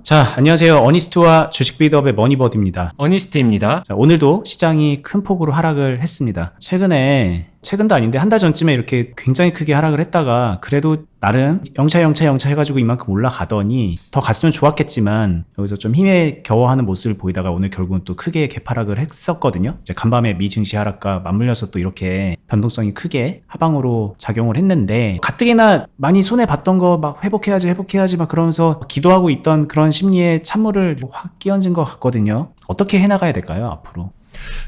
자, 안녕하세요. 어니스트와 주식 빌드업의 머니버드입니다. 어니스트입니다. 자, 오늘도 시장이 큰 폭으로 하락을 했습니다. 최근도 아닌데 한 달 전쯤에 이렇게 굉장히 크게 하락을 했다가 그래도 나름 영차 해가지고 이만큼 올라가더니 더 갔으면 좋았겠지만 여기서 좀 힘에 겨워하는 모습을 보이다가 오늘 결국은 또 크게 개파락을 했었거든요. 이제 간밤에 미 증시 하락과 맞물려서 또 이렇게 변동성이 크게 하방으로 작용을 했는데 가뜩이나 많이 손해봤던 거 막 회복해야지 막 그러면서 기도하고 있던 그런 심리에 찬물을 확 끼얹은 것 같거든요. 어떻게 해나가야 될까요, 앞으로?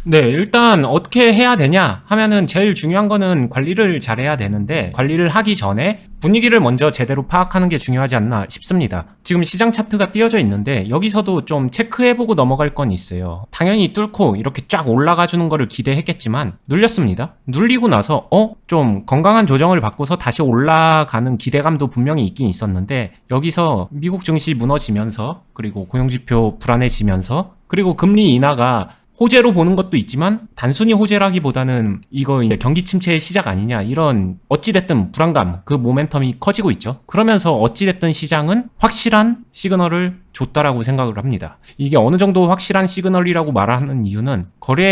네, 일단 어떻게 해야 되냐 하면은 제일 중요한 거는 관리를 잘해야 되는데 관리를 하기 전에 분위기를 먼저 제대로 파악하는 게 중요하지 않나 싶습니다. 지금 시장 차트가 띄어져 있는데 여기서도 좀 체크해보고 넘어갈 건 있어요. 당연히 뚫고 이렇게 쫙 올라가 주는 거를 기대했겠지만 눌렸습니다. 눌리고 나서 좀 건강한 조정을 받고서 다시 올라가는 기대감도 분명히 있긴 있었는데 여기서 미국 증시 무너지면서 그리고 고용지표 불안해지면서 그리고 금리 인하가 호재로 보는 것도 있지만 단순히 호재라기보다는 이거 이제 경기 침체의 시작 아니냐 이런 어찌됐든 불안감 그 모멘텀이 커지고 있죠. 그러면서 어찌됐든 시장은 확실한 시그널을 줬다라고 생각을 합니다. 이게 어느 정도 확실한 시그널이라고 말하는 이유는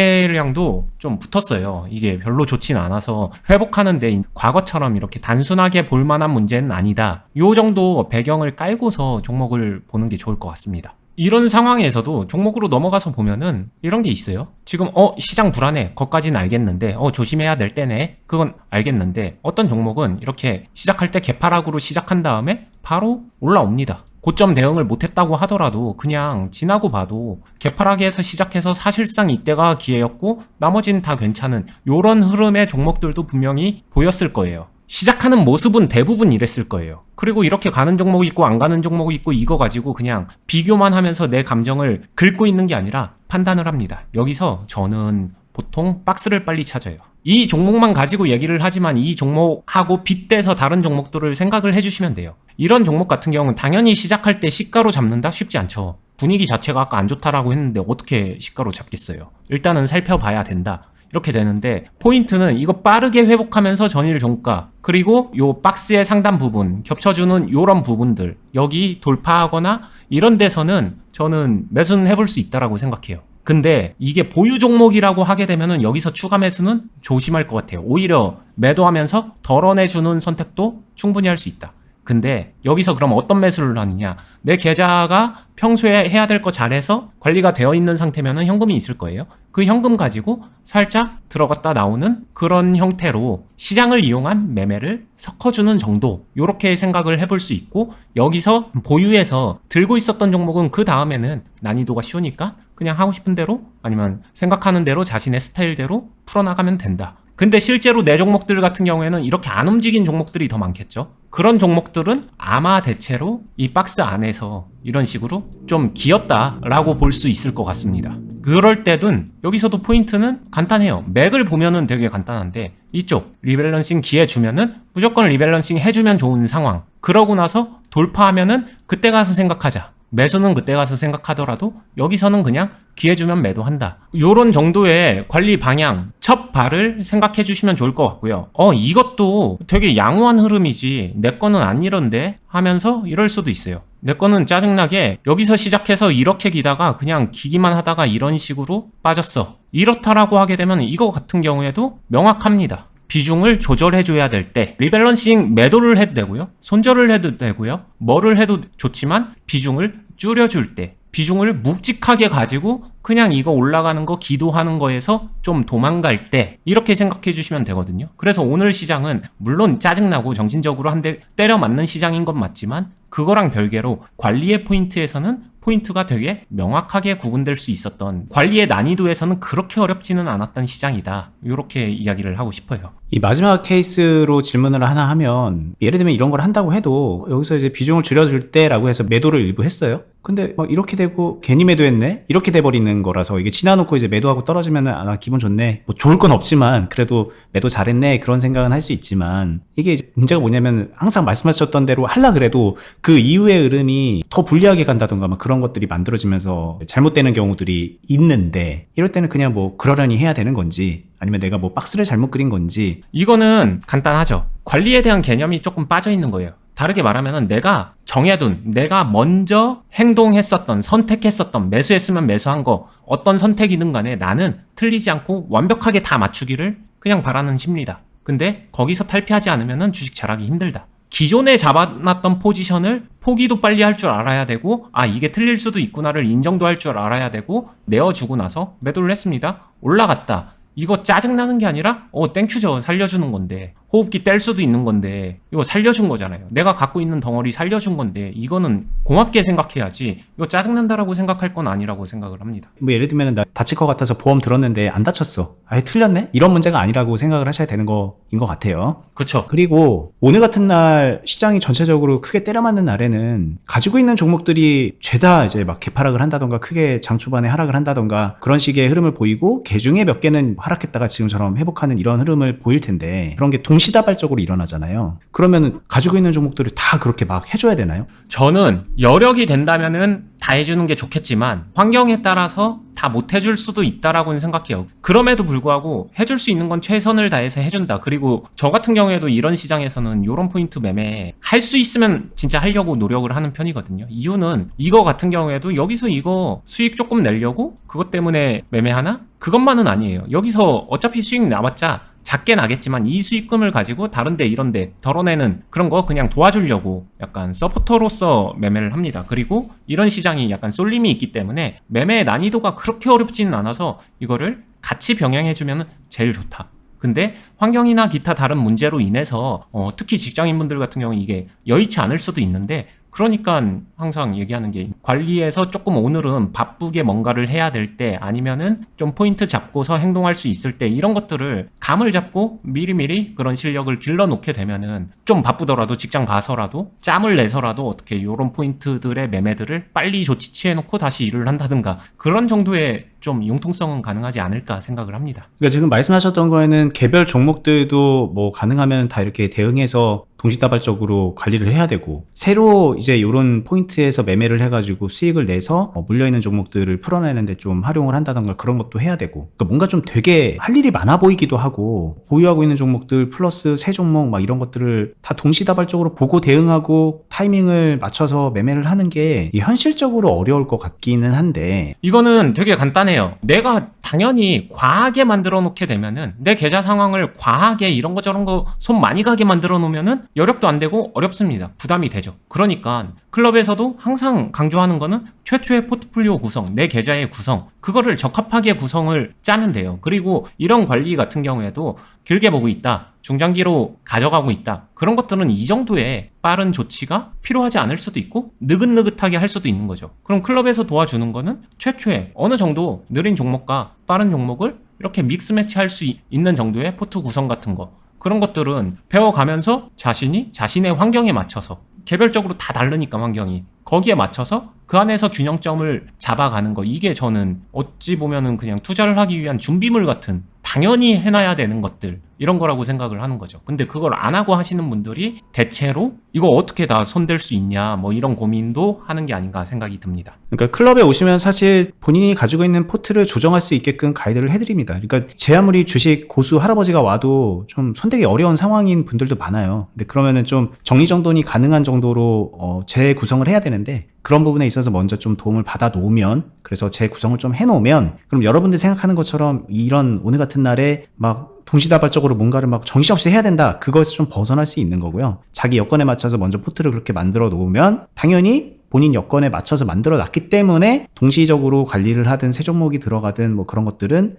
거래량도 좀 붙었어요. 이게 별로 좋진 않아서 회복하는데 과거처럼 이렇게 단순하게 볼 만한 문제는 아니다. 요 정도 배경을 깔고서 종목을 보는 게 좋을 것 같습니다. 이런 상황에서도 종목으로 넘어가서 보면은 이런 게 있어요. 지금 시장 불안해. 거기까지는 알겠는데 조심해야 될 때네. 그건 알겠는데 어떤 종목은 이렇게 시작할 때 개파락으로 시작한 다음에 바로 올라옵니다. 고점 대응을 못했다고 하더라도 그냥 지나고 봐도 개파락에서 시작해서 사실상 이때가 기회였고 나머지는 다 괜찮은 요런 흐름의 종목들도 분명히 보였을 거예요. 시작하는 모습은 대부분 이랬을 거예요. 그리고 이렇게 가는 종목이 있고 안 가는 종목이 있고 이거 가지고 그냥 비교만 하면서 내 감정을 긁고 있는 게 아니라 판단을 합니다. 여기서 저는 보통 박스를 빨리 찾아요. 이 종목만 가지고 얘기를 하지만 이 종목하고 빗대서 다른 종목들을 생각을 해주시면 돼요. 이런 종목 같은 경우는 당연히 시작할 때 시가로 잡는다? 쉽지 않죠. 분위기 자체가 아까 안 좋다라고 했는데 어떻게 시가로 잡겠어요. 일단은 살펴봐야 된다. 이렇게 되는데 포인트는 이거 빠르게 회복하면서 전일 종가 그리고 요 박스의 상단 부분 겹쳐주는 요런 부분들 여기 돌파하거나 이런 데서는 저는 매수는 해볼 수 있다라고 생각해요. 근데 이게 보유 종목이라고 하게 되면은 여기서 추가 매수는 조심할 것 같아요. 오히려 매도하면서 덜어내주는 선택도 충분히 할 수 있다. 근데 여기서 그럼 어떤 매수를 하느냐? 내 계좌가 평소에 해야 될 거 잘해서 관리가 되어 있는 상태면은 현금이 있을 거예요. 그 현금 가지고 살짝 들어갔다 나오는 그런 형태로 시장을 이용한 매매를 섞어주는 정도 요렇게 생각을 해볼 수 있고 여기서 보유해서 들고 있었던 종목은 그 다음에는 난이도가 쉬우니까 그냥 하고 싶은 대로 아니면 생각하는 대로 자신의 스타일대로 풀어나가면 된다. 근데 실제로 내 종목들 같은 경우에는 이렇게 안 움직인 종목들이 더 많겠죠. 그런 종목들은 아마 대체로 이 박스 안에서 이런 식으로 좀 기었다라고 볼 수 있을 것 같습니다. 그럴 때든 여기서도 포인트는 간단해요. 맥을 보면은 되게 간단한데 이쪽 리밸런싱 기회 주면은 무조건 리밸런싱 해주면 좋은 상황. 그러고 나서 돌파하면은 그때 가서 생각하자. 매수는 그때 가서 생각하더라도 여기서는 그냥 기회 주면 매도한다. 요런 정도의 관리 방향, 첫 발을 생각해 주시면 좋을 것 같고요. 이것도 되게 양호한 흐름이지 내 거는 안 이런데 하면서 이럴 수도 있어요. 내 거는 짜증나게 여기서 시작해서 이렇게 기다가 그냥 기기만 하다가 이런 식으로 빠졌어. 이렇다라고 하게 되면 이거 같은 경우에도 명확합니다. 비중을 조절해줘야 될 때 리밸런싱 매도를 해도 되고요. 손절을 해도 되고요. 뭐를 해도 좋지만 비중을 줄여줄 때 비중을 묵직하게 가지고 그냥 이거 올라가는 거 기도하는 거에서 좀 도망갈 때 이렇게 생각해 주시면 되거든요. 그래서 오늘 시장은 물론 짜증나고 정신적으로 한 대 때려 맞는 시장인 건 맞지만 그거랑 별개로 관리의 포인트에서는 포인트가 되게 명확하게 구분될 수 있었던 관리의 난이도에서는 그렇게 어렵지는 않았던 시장이다. 이렇게 이야기를 하고 싶어요. 이 마지막 케이스로 질문을 하나 하면 예를 들면 이런 걸 한다고 해도 여기서 이제 비중을 줄여줄 때라고 해서 매도를 일부 했어요. 근데 이렇게 되고 괜히 매도했네? 이렇게 돼버리는 거라서 이게 지나놓고 이제 매도하고 떨어지면은 기분 좋네. 뭐 좋을 건 없지만 그래도 매도 잘했네. 그런 생각은 할 수 있지만 이게 이제 문제가 뭐냐면 항상 말씀하셨던 대로 하려 그래도 그 이후의 흐름이 더 불리하게 간다던가 막 그런 것들이 만들어지면서 잘못되는 경우들이 있는데 이럴 때는 그냥 뭐 그러려니 해야 되는 건지 아니면 내가 뭐 박스를 잘못 그린 건지 이거는 간단하죠. 관리에 대한 개념이 조금 빠져 있는 거예요. 다르게 말하면은 내가 정해둔, 내가 먼저 행동했었던, 선택했었던, 매수했으면 매수한 거, 어떤 선택이든 간에 나는 틀리지 않고 완벽하게 다 맞추기를 그냥 바라는 심리다. 근데 거기서 탈피하지 않으면은 주식 잘하기 힘들다. 기존에 잡아놨던 포지션을 포기도 빨리 할 줄 알아야 되고, 아, 이게 틀릴 수도 있구나를 인정도 할 줄 알아야 되고, 내어주고 나서 매도를 했습니다. 올라갔다. 이거 짜증나는 게 아니라 땡큐죠. 살려주는 건데, 호흡기 뗄 수도 있는 건데 이거 살려준 거잖아요. 내가 갖고 있는 덩어리 살려준 건데 이거는 고맙게 생각해야지, 이거 짜증난다라고 생각할 건 아니라고 생각을 합니다. 뭐 예를 들면 나 다칠 것 같아서 보험 들었는데 안 다쳤어, 아예 틀렸네, 이런 문제가 아니라고 생각을 하셔야 되는 거인 것 같아요. 그쵸. 그리고 오늘 같은 날 시장이 전체적으로 크게 때려맞는 날에는 가지고 있는 종목들이 죄다 이제 막 개파락을 한다던가 크게 장 초반에 하락을 한다던가 그런 식의 흐름을 보이고, 개 중에 몇 개는 하락했다가 지금처럼 회복하는 이런 흐름을 보일 텐데, 그런 게 동시다발적으로 일어나잖아요. 그러면 가지고 있는 종목들을 다 그렇게 막 해줘야 되나요? 저는 여력이 된다면은 다 해주는 게 좋겠지만 환경에 따라서 다 못 해줄 수도 있다라고는 생각해요. 그럼에도 불구하고 해줄 수 있는 건 최선을 다해서 해준다. 그리고 저 같은 경우에도 이런 시장에서는 이런 포인트 매매 할 수 있으면 진짜 하려고 노력을 하는 편이거든요. 이유는 이거 같은 경우에도 여기서 이거 수익 조금 내려고 그것 때문에 매매하나? 그것만은 아니에요. 여기서 어차피 수익 나왔자 작게 나겠지만 이 수익금을 가지고 다른데 이런데 덜어내는 그런 거 그냥 도와주려고 약간 서포터로서 매매를 합니다. 그리고 이런 시장이 약간 쏠림이 있기 때문에 매매의 난이도가 그렇게 어렵지는 않아서 이거를 같이 병행해주면 제일 좋다. 근데 환경이나 기타 다른 문제로 인해서 특히 직장인분들 같은 경우는 이게 여의치 않을 수도 있는데, 그러니까 항상 얘기하는 게 관리에서 조금 오늘은 바쁘게 뭔가를 해야 될 때, 아니면은 좀 포인트 잡고서 행동할 수 있을 때, 이런 것들을 감을 잡고 미리미리 그런 실력을 길러 놓게 되면은 좀 바쁘더라도 직장 가서라도 짬을 내서라도 어떻게 이런 포인트들의 매매들을 빨리 조치 취해 놓고 다시 일을 한다든가 그런 정도의 좀 융통성은 가능하지 않을까 생각을 합니다. 그러니까 지금 말씀하셨던 거에는 개별 종목들도 뭐 가능하면 다 이렇게 대응해서 동시다발적으로 관리를 해야 되고, 새로 이제 이런 포인트에서 매매를 해가지고 수익을 내서 물려있는 종목들을 풀어내는데 좀 활용을 한다던가 그런 것도 해야 되고, 그러니까 뭔가 좀 되게 할 일이 많아 보이기도 하고, 보유하고 있는 종목들 플러스 새 종목 막 이런 것들을 다 동시다발적으로 보고 대응하고 타이밍을 맞춰서 매매를 하는 게 현실적으로 어려울 것 같기는 한데, 이거는 되게 간단해요. 내가 당연히 과하게 만들어 놓게 되면은, 내 계좌 상황을 과하게 이런 거 저런 거 손 많이 가게 만들어 놓으면은 여력도 안 되고 어렵습니다. 부담이 되죠. 그러니까 클럽에서도 항상 강조하는 거는 최초의 포트폴리오 구성, 내 계좌의 구성, 그거를 적합하게 구성을 짜면 돼요. 그리고 이런 관리 같은 경우에도 길게 보고 있다, 중장기로 가져가고 있다, 그런 것들은 이 정도의 빠른 조치가 필요하지 않을 수도 있고 느긋느긋하게 할 수도 있는 거죠. 그럼 클럽에서 도와주는 거는 최초의 어느 정도 느린 종목과 빠른 종목을 이렇게 믹스 매치할 수 있는 정도의 포트 구성 같은 거, 그런 것들은 배워가면서 자신의 환경에 맞춰서, 개별적으로 다 다르니까 환경이, 거기에 맞춰서 그 안에서 균형점을 잡아가는 거, 이게 저는 어찌 보면은 그냥 투자를 하기 위한 준비물 같은, 당연히 해놔야 되는 것들, 이런 거라고 생각을 하는 거죠. 근데 그걸 안 하고 하시는 분들이 대체로 이거 어떻게 다 손댈 수 있냐, 뭐 이런 고민도 하는 게 아닌가 생각이 듭니다. 그러니까 클럽에 오시면 사실 본인이 가지고 있는 포트를 조정할 수 있게끔 가이드를 해드립니다. 그러니까 제 아무리 주식 고수 할아버지가 와도 좀 손대기 어려운 상황인 분들도 많아요. 근데 그러면은 좀 정리정돈이 가능한 정도로 재구성을 해야 되는데, 그런 부분에 있어서 먼저 좀 도움을 받아 놓으면, 그래서 재구성을 좀 해놓으면, 그럼 여러분들 생각하는 것처럼 이런 오늘 같은 날에 막 동시다발적으로 뭔가를 막 정신없이 해야 된다, 그것에서 좀 벗어날 수 있는 거고요. 자기 여건에 맞춰서 먼저 포트를 그렇게 만들어 놓으면 당연히 본인 여건에 맞춰서 만들어 놨기 때문에 동시적으로 관리를 하든 새 종목이 들어가든 뭐 그런 것들은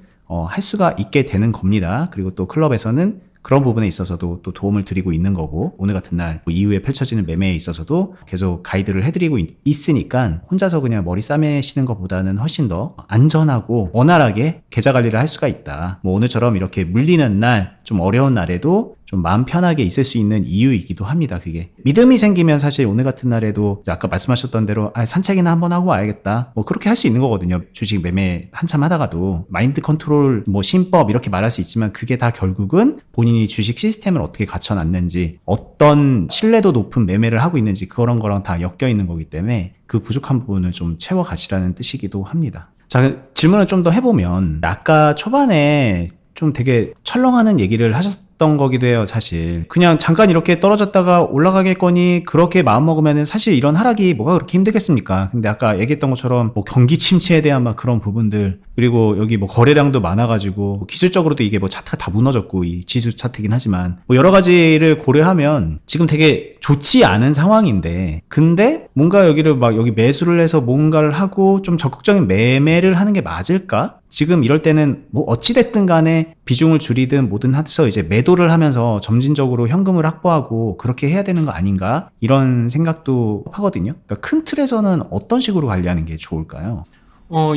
할 수가 있게 되는 겁니다. 그리고 또 클럽에서는 그런 부분에 있어서도 또 도움을 드리고 있는 거고, 오늘 같은 날 이후에 펼쳐지는 매매에 있어서도 계속 가이드를 해드리고 있으니까 혼자서 그냥 머리 싸매시는 것보다는 훨씬 더 안전하고 원활하게 계좌 관리를 할 수가 있다. 뭐 오늘처럼 이렇게 물리는 날, 좀 어려운 날에도 좀 마음 편하게 있을 수 있는 이유이기도 합니다. 그게 믿음이 생기면 사실 오늘 같은 날에도 아까 말씀하셨던 대로 산책이나 한번 하고 와야겠다, 뭐 그렇게 할 수 있는 거거든요. 주식 매매 한참 하다가도 마인드 컨트롤, 뭐 신법 이렇게 말할 수 있지만, 그게 다 결국은 본인이 주식 시스템을 어떻게 갖춰놨는지, 어떤 신뢰도 높은 매매를 하고 있는지, 그런 거랑 다 엮여 있는 거기 때문에 그 부족한 부분을 좀 채워가시라는 뜻이기도 합니다. 자, 질문을 좀 더 해보면, 아까 초반에 좀 되게 철렁하는 얘기를 하셨던 없던 거기도 해요, 사실. 그냥 잠깐 이렇게 떨어졌다가 올라가겠거니 그렇게 마음먹으면은 사실 이런 하락이 뭐가 그렇게 힘들겠습니까? 근데 아까 얘기했던 것처럼 뭐 경기 침체에 대한 막 그런 부분들, 그리고 여기 뭐 거래량도 많아가지고 기술적으로도 이게 뭐 차트가 다 무너졌고, 이 지수 차트긴 하지만 뭐 여러 가지를 고려하면 지금 되게 좋지 않은 상황인데, 근데 뭔가 여기를 막 여기 매수를 해서 뭔가를 하고 좀 적극적인 매매를 하는 게 맞을까? 지금 이럴 때는 뭐 어찌됐든 간에 비중을 줄이든 뭐든 해서 이제 매도를 하면서 점진적으로 현금을 확보하고 그렇게 해야 되는 거 아닌가? 이런 생각도 하거든요. 그러니까 큰 틀에서는 어떤 식으로 관리하는 게 좋을까요?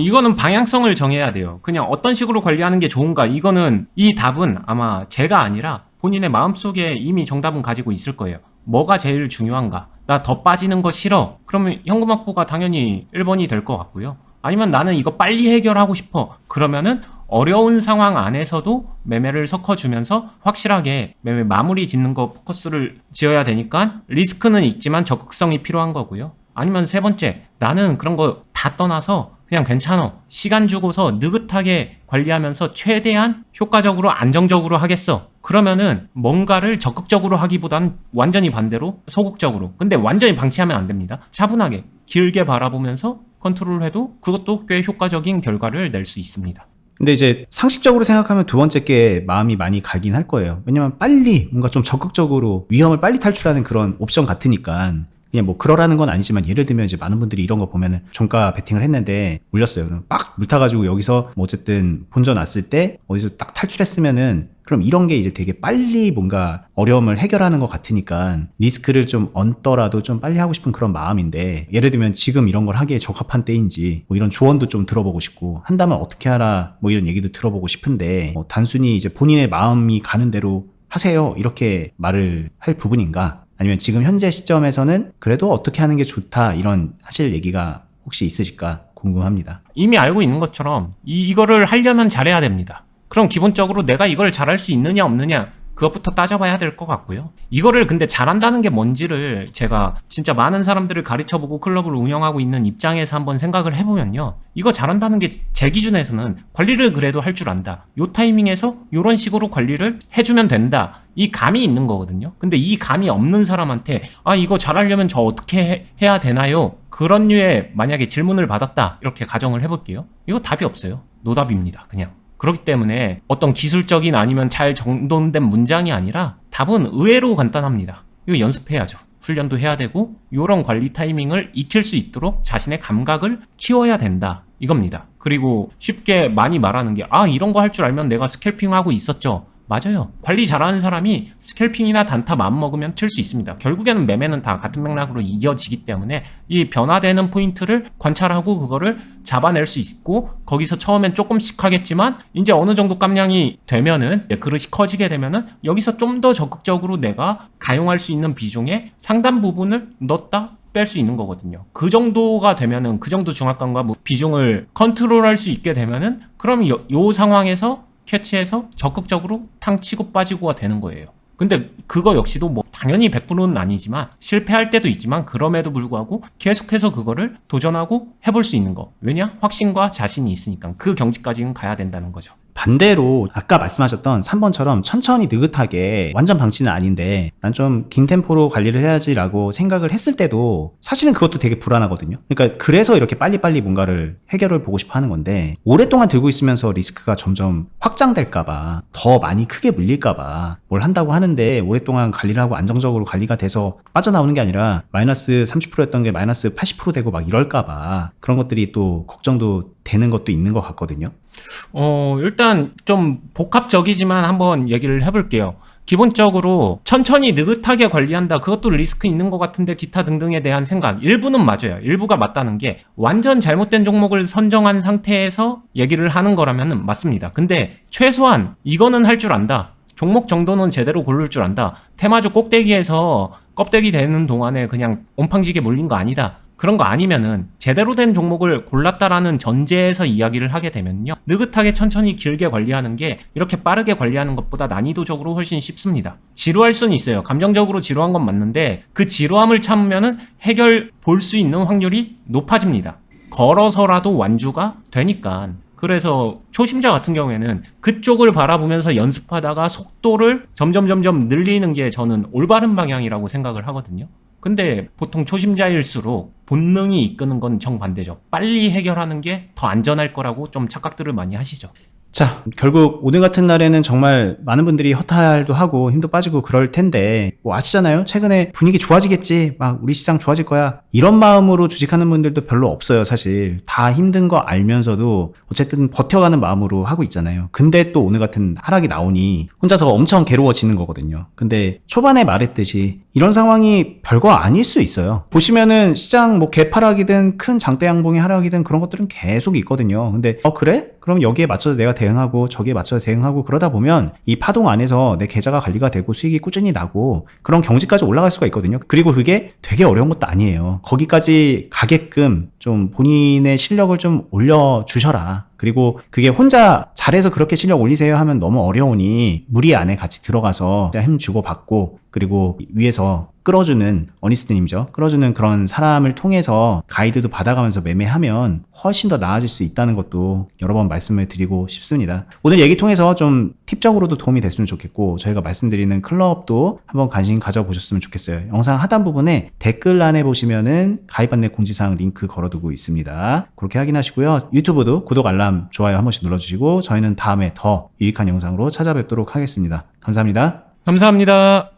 이거는 방향성을 정해야 돼요. 그냥 어떤 식으로 관리하는 게 좋은가? 이 답은 아마 제가 아니라 본인의 마음속에 이미 정답은 가지고 있을 거예요. 뭐가 제일 중요한가? 나 더 빠지는 거 싫어. 그러면 현금 확보가 당연히 1번이 될 것 같고요. 아니면 나는 이거 빨리 해결하고 싶어. 그러면은 어려운 상황 안에서도 매매를 섞어주면서 확실하게 매매 마무리 짓는 거 포커스를 지어야 되니까 리스크는 있지만 적극성이 필요한 거고요. 아니면 세 번째, 나는 그런 거 다 떠나서 그냥 괜찮아. 시간 주고서 느긋하게 관리하면서 최대한 효과적으로 안정적으로 하겠어. 그러면은 뭔가를 적극적으로 하기보단 완전히 반대로 소극적으로. 근데 완전히 방치하면 안 됩니다. 차분하게 길게 바라보면서 컨트롤해도 그것도 꽤 효과적인 결과를 낼 수 있습니다. 근데 이제 상식적으로 생각하면 두 번째 게 마음이 많이 가긴 할 거예요. 왜냐면 빨리 뭔가 좀 적극적으로 위험을 빨리 탈출하는 그런 옵션 같으니까. 그냥 뭐 그러라는 건 아니지만, 예를 들면 이제 많은 분들이 이런 거 보면은 종가 베팅을 했는데 물렸어요. 그럼 빡 물타가지고 여기서 뭐 어쨌든 본전 났을 때 어디서 딱 탈출했으면은, 그럼 이런 게 이제 되게 빨리 뭔가 어려움을 해결하는 것 같으니까 리스크를 좀 얹더라도 좀 빨리 하고 싶은 그런 마음인데, 예를 들면 지금 이런 걸 하기에 적합한 때인지 뭐 이런 조언도 좀 들어보고 싶고, 한다면 어떻게 하라 뭐 이런 얘기도 들어보고 싶은데, 단순히 이제 본인의 마음이 가는 대로 하세요 이렇게 말을 할 부분인가? 아니면 지금 현재 시점에서는 그래도 어떻게 하는 게 좋다, 이런 하실 얘기가 혹시 있으실까 궁금합니다. 이미 알고 있는 것처럼 이거를 하려면 잘해야 됩니다. 그럼 기본적으로 내가 이걸 잘할 수 있느냐 없느냐 그것부터 따져봐야 될 것 같고요. 이거를 근데 잘한다는 게 뭔지를 제가 진짜 많은 사람들을 가르쳐보고 클럽을 운영하고 있는 입장에서 한번 생각을 해보면요. 이거 잘한다는 게 제 기준에서는 관리를 그래도 할 줄 안다. 요 타이밍에서 요런 식으로 관리를 해주면 된다. 이 감이 있는 거거든요. 근데 이 감이 없는 사람한테 이거 잘하려면 저 어떻게 해야 되나요? 그런 류의 만약에 질문을 받았다. 이렇게 가정을 해볼게요. 이거 답이 없어요. 노답입니다. 그냥. 그렇기 때문에 어떤 기술적인 아니면 잘 정돈된 문장이 아니라 답은 의외로 간단합니다. 이거 연습해야죠. 훈련도 해야 되고 이런 관리 타이밍을 익힐 수 있도록 자신의 감각을 키워야 된다. 이겁니다. 그리고 쉽게 많이 말하는 게 이런 거 할 줄 알면 내가 스캘핑하고 있었죠. 맞아요. 관리 잘하는 사람이 스캘핑이나 단타 마음먹으면 튈 수 있습니다. 결국에는 매매는 다 같은 맥락으로 이어지기 때문에 이 변화되는 포인트를 관찰하고 그거를 잡아낼 수 있고, 거기서 처음엔 조금씩 하겠지만 이제 어느 정도 깜냥이 되면은, 그릇이 커지게 되면은 여기서 좀 더 적극적으로 내가 가용할 수 있는 비중의 상당 부분을 넣었다 뺄 수 있는 거거든요. 그 정도가 되면은, 그 정도 중압감과 비중을 컨트롤할 수 있게 되면은, 그럼 요 상황에서 캐치해서 적극적으로 탕 치고 빠지고가 되는 거예요. 근데 그거 역시도 뭐 당연히 100%는 아니지만 실패할 때도 있지만, 그럼에도 불구하고 계속해서 그거를 도전하고 해볼 수 있는 거. 왜냐? 확신과 자신이 있으니까 그 경지까지는 가야 된다는 거죠. 반대로 아까 말씀하셨던 3번처럼 천천히 느긋하게, 완전 방치는 아닌데 난 좀 긴 템포로 관리를 해야지라고 생각을 했을 때도 사실은 그것도 되게 불안하거든요. 그러니까 그래서 이렇게 빨리빨리 뭔가를 해결을 보고 싶어 하는 건데, 오랫동안 들고 있으면서 리스크가 점점 확장될까봐, 더 많이 크게 물릴까봐 뭘 한다고 하는데 오랫동안 관리를 하고 안정적으로 관리가 돼서 빠져나오는 게 아니라 마이너스 30%였던 게 마이너스 80% 되고 막 이럴까봐 그런 것들이 또 걱정도 되는 것도 있는 것 같거든요. 일단 좀 복합적이지만 한번 얘기를 해볼게요. 기본적으로 천천히 느긋하게 관리한다. 그것도 리스크 있는 것 같은데 기타 등등에 대한 생각. 일부는 맞아요. 일부가 맞다는 게, 완전 잘못된 종목을 선정한 상태에서 얘기를 하는 거라면 맞습니다. 근데 최소한 이거는 할 줄 안다. 종목 정도는 제대로 고를 줄 안다. 테마주 꼭대기에서 껍데기 되는 동안에 그냥 온팡지게 몰린 거 아니다. 그런 거 아니면은 제대로 된 종목을 골랐다라는 전제에서 이야기를 하게 되면요, 느긋하게 천천히 길게 관리하는 게 이렇게 빠르게 관리하는 것보다 난이도적으로 훨씬 쉽습니다. 지루할 수는 있어요. 감정적으로 지루한 건 맞는데 그 지루함을 참으면은 해결 볼 수 있는 확률이 높아집니다. 걸어서라도 완주가 되니까 그래서 초심자 같은 경우에는 그쪽을 바라보면서 연습하다가 속도를 점점 늘리는 게 저는 올바른 방향이라고 생각을 하거든요. 근데 보통 초심자일수록 본능이 이끄는 건 정반대죠. 빨리 해결하는 게 더 안전할 거라고 좀 착각들을 많이 하시죠. 자, 결국 오늘 같은 날에는 정말 많은 분들이 허탈도 하고 힘도 빠지고 그럴 텐데 뭐 아시잖아요. 최근에 분위기 좋아지겠지. 막 우리 시장 좋아질 거야. 이런 마음으로 주식하는 분들도 별로 없어요, 사실. 다 힘든 거 알면서도 어쨌든 버텨가는 마음으로 하고 있잖아요. 근데 또 오늘 같은 하락이 나오니 혼자서 엄청 괴로워지는 거거든요. 근데 초반에 말했듯이 이런 상황이 별거 아닐 수 있어요. 보시면은 시장 뭐 개파락이든 큰 장대 양봉의 하락이든 그런 것들은 계속 있거든요. 근데 그래? 그럼 여기에 맞춰서 내가 대응하고 저기에 맞춰서 대응하고 그러다 보면 이 파동 안에서 내 계좌가 관리가 되고 수익이 꾸준히 나고 그런 경지까지 올라갈 수가 있거든요. 그리고 그게 되게 어려운 것도 아니에요. 거기까지 가게끔 좀 본인의 실력을 좀 올려주셔라. 그리고 그게 혼자 잘해서 그렇게 실력 올리세요 하면 너무 어려우니 무리 안에 같이 들어가서 힘 주고받고 그리고 위에서 끌어주는 어니스트님이죠. 끌어주는 그런 사람을 통해서 가이드도 받아가면서 매매하면 훨씬 더 나아질 수 있다는 것도 여러 번 말씀을 드리고 싶습니다. 오늘 얘기 통해서 좀 팁적으로도 도움이 됐으면 좋겠고 저희가 말씀드리는 클럽도 한번 관심 가져보셨으면 좋겠어요. 영상 하단 부분에 댓글란에 보시면은 가입 안내 공지사항 링크 걸어두고 있습니다. 그렇게 확인하시고요. 유튜브도 구독, 알람, 좋아요 한 번씩 눌러주시고 저희는 다음에 더 유익한 영상으로 찾아뵙도록 하겠습니다. 감사합니다. 감사합니다.